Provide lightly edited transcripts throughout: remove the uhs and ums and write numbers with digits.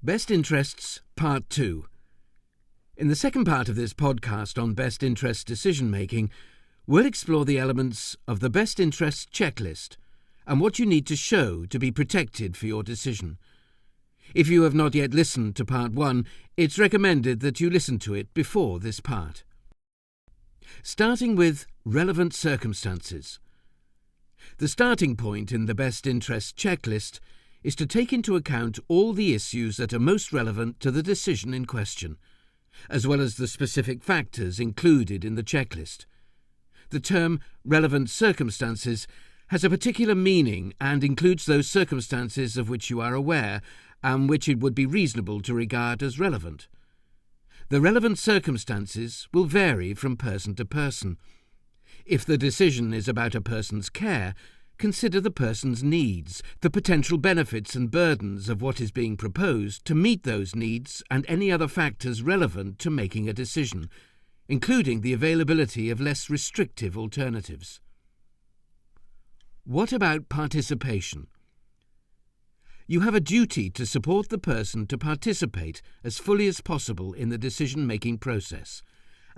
Best Interests, Part 2. In the second part of this podcast on best interest decision-making, we'll explore the elements of the best interests checklist and what you need to show to be protected for your decision. If you have not yet listened to Part 1, it's recommended that you listen to it before this part. Starting with relevant circumstances. The starting point in the best interests checklist is to take into account all the issues that are most relevant to the decision in question, as well as the specific factors included in the checklist. The term relevant circumstances has a particular meaning and includes those circumstances of which you are aware and which it would be reasonable to regard as relevant. The relevant circumstances will vary from person to person. If the decision is about a person's care, consider the person's needs, the potential benefits and burdens of what is being proposed to meet those needs and any other factors relevant to making a decision, including the availability of less restrictive alternatives. What about participation? You have a duty to support the person to participate as fully as possible in the decision-making process,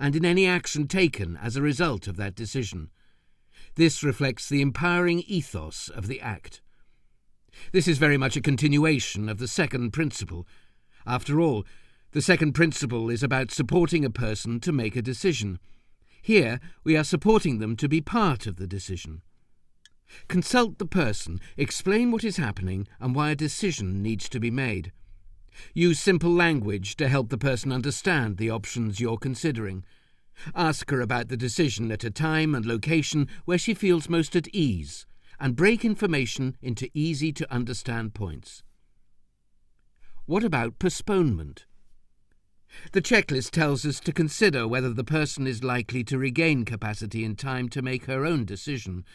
and in any action taken as a result of that decision. This reflects the empowering ethos of the Act. This is very much a continuation of the second principle. After all, the second principle is about supporting a person to make a decision. Here, we are supporting them to be part of the decision. Consult the person, explain what is happening and why a decision needs to be made. Use simple language to help the person understand the options you're considering. Ask her about the decision at a time and location where she feels most at ease, and break information into easy-to-understand points. What about postponement? The checklist tells us to consider whether the person is likely to regain capacity in time to make her own decision.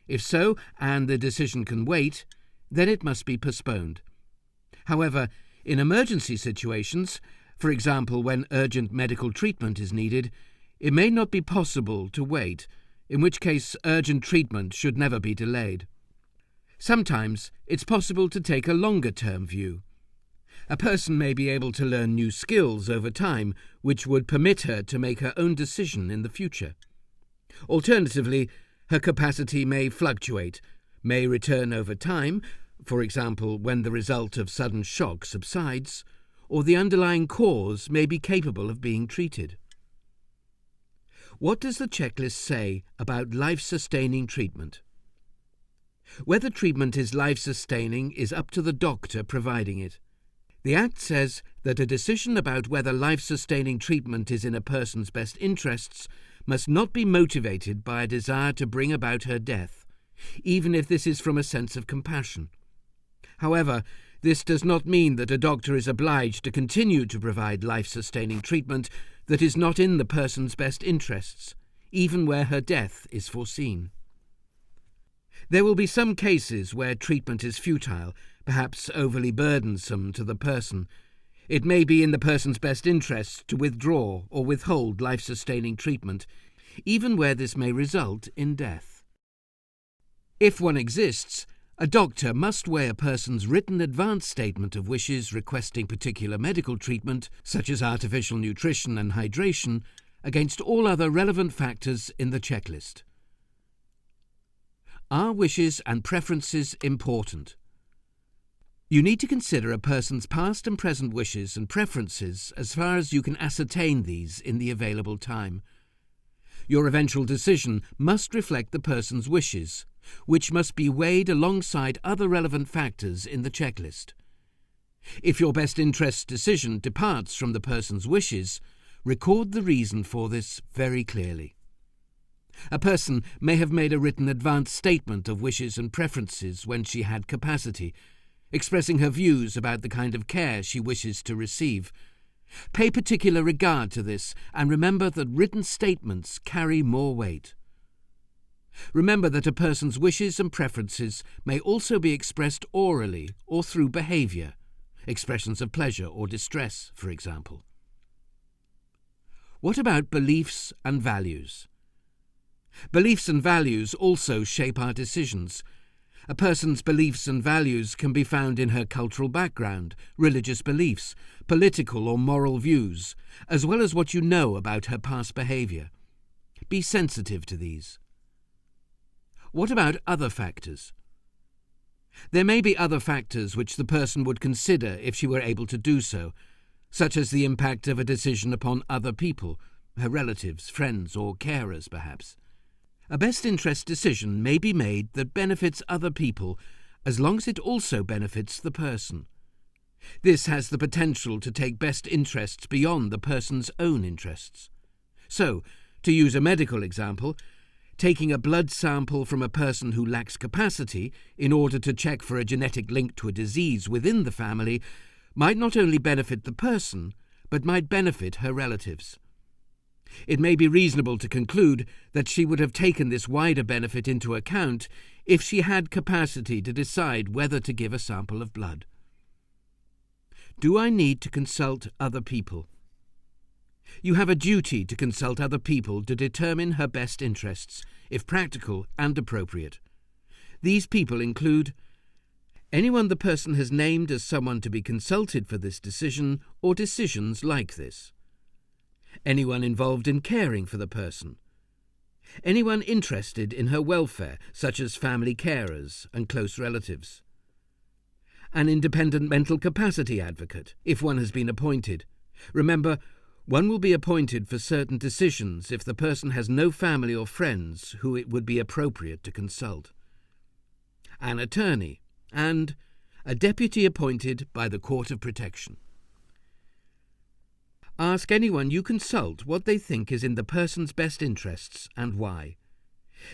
If so, and the decision can wait, then it must be postponed. However, in emergency situations, for example when urgent medical treatment is needed, it may not be possible to wait, in which case urgent treatment should never be delayed. Sometimes it's possible to take a longer-term view. A person may be able to learn new skills over time, which would permit her to make her own decision in the future. Alternatively, her capacity may fluctuate, may return over time, for example when the result of sudden shock subsides, or the underlying cause may be capable of being treated. What does the checklist say about life-sustaining treatment? Whether treatment is life-sustaining is up to the doctor providing it. The Act says that a decision about whether life-sustaining treatment is in a person's best interests must not be motivated by a desire to bring about her death, even if this is from a sense of compassion. However, this does not mean that a doctor is obliged to continue to provide life-sustaining treatment that is not in the person's best interests, even where her death is foreseen. There will be some cases where treatment is futile, perhaps overly burdensome to the person. It may be in the person's best interests to withdraw or withhold life-sustaining treatment, even where this may result in death. If one exists, a doctor must weigh a person's written advance statement of wishes requesting particular medical treatment, such as artificial nutrition and hydration, against all other relevant factors in the checklist. Are wishes and preferences important? You need to consider a person's past and present wishes and preferences as far as you can ascertain these in the available time. Your eventual decision must reflect the person's wishes, which must be weighed alongside other relevant factors in the checklist. If your best interest decision departs from the person's wishes, record the reason for this very clearly. A person may have made a written advance statement of wishes and preferences when she had capacity, expressing her views about the kind of care she wishes to receive. Pay particular regard to this and remember that written statements carry more weight. Remember that a person's wishes and preferences may also be expressed orally or through behaviour, expressions of pleasure or distress, for example. What about beliefs and values? Beliefs and values also shape our decisions. A person's beliefs and values can be found in her cultural background, religious beliefs, political or moral views, as well as what you know about her past behaviour. Be sensitive to these. What about other factors? There may be other factors which the person would consider if she were able to do so, such as the impact of a decision upon other people, her relatives, friends, or carers perhaps. A best interest decision may be made that benefits other people as long as it also benefits the person. This has the potential to take best interests beyond the person's own interests. So, to use a medical example, taking a blood sample from a person who lacks capacity in order to check for a genetic link to a disease within the family might not only benefit the person, but might benefit her relatives. It may be reasonable to conclude that she would have taken this wider benefit into account if she had capacity to decide whether to give a sample of blood. Do I need to consult other people? You have a duty to consult other people to determine her best interests, if practical and appropriate. These people include anyone the person has named as someone to be consulted for this decision or decisions like this. Anyone involved in caring for the person. Anyone interested in her welfare, such as family carers and close relatives. An independent mental capacity advocate, if one has been appointed. Remember, one will be appointed for certain decisions if the person has no family or friends who it would be appropriate to consult. An attorney, and a deputy appointed by the Court of Protection. Ask anyone you consult what they think is in the person's best interests and why.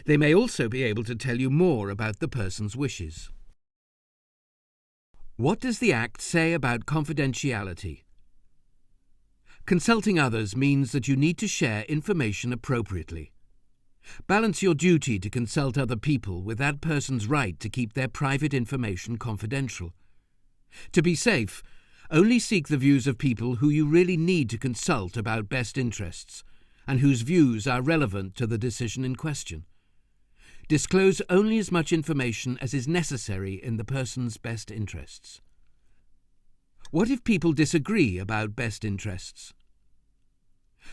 They may also be able to tell you more about the person's wishes. What does the Act say about confidentiality? Consulting others means that you need to share information appropriately. Balance your duty to consult other people with that person's right to keep their private information confidential. To be safe, only seek the views of people who you really need to consult about best interests, and whose views are relevant to the decision in question. Disclose only as much information as is necessary in the person's best interests. What if people disagree about best interests?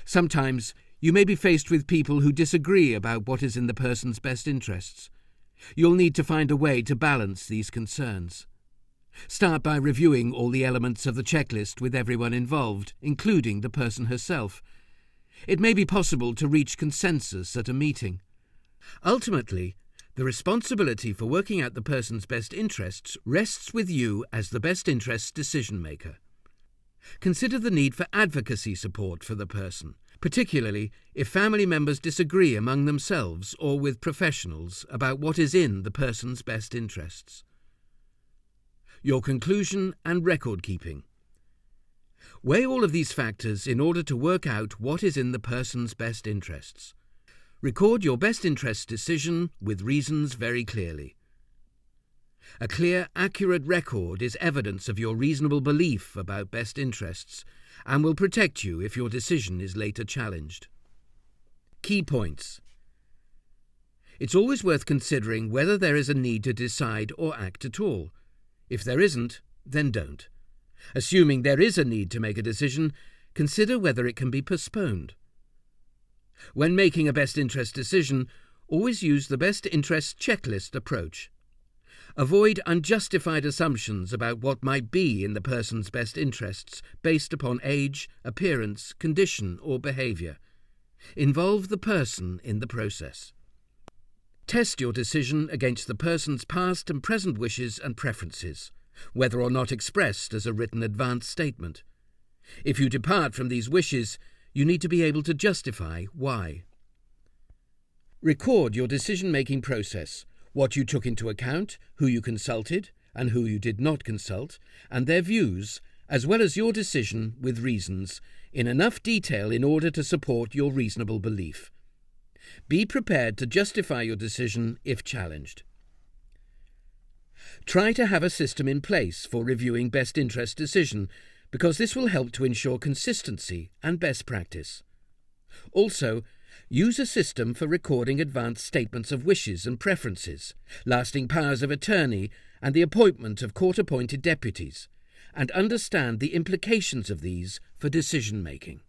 Sometimes you may be faced with people who disagree about what is in the person's best interests. You'll need to find a way to balance these concerns. Start by reviewing all the elements of the checklist with everyone involved, including the person herself. It may be possible to reach consensus at a meeting. Ultimately, the responsibility for working out the person's best interests rests with you as the best interests decision-maker. Consider the need for advocacy support for the person, particularly if family members disagree among themselves or with professionals about what is in the person's best interests. Your conclusion and record keeping. Weigh all of these factors in order to work out what is in the person's best interests. Record your best interests decision with reasons very clearly. A clear, accurate record is evidence of your reasonable belief about best interests and will protect you if your decision is later challenged. Key points. It's always worth considering whether there is a need to decide or act at all. If there isn't, then don't. Assuming there is a need to make a decision, consider whether it can be postponed. When making a best interest decision, always use the best interest checklist approach. Avoid unjustified assumptions about what might be in the person's best interests based upon age, appearance, condition, or behaviour. Involve the person in the process. Test your decision against the person's past and present wishes and preferences, whether or not expressed as a written advance statement. If you depart from these wishes, you need to be able to justify why. Record your decision-making process, what you took into account, who you consulted, and who you did not consult, and their views, as well as your decision with reasons, in enough detail in order to support your reasonable belief. Be prepared to justify your decision if challenged. Try to have a system in place for reviewing best interest decision, because this will help to ensure consistency and best practice. Also, Use a system for recording advance statements of wishes and preferences, lasting powers of attorney, and the appointment of court-appointed deputies, and understand the implications of these for decision-making.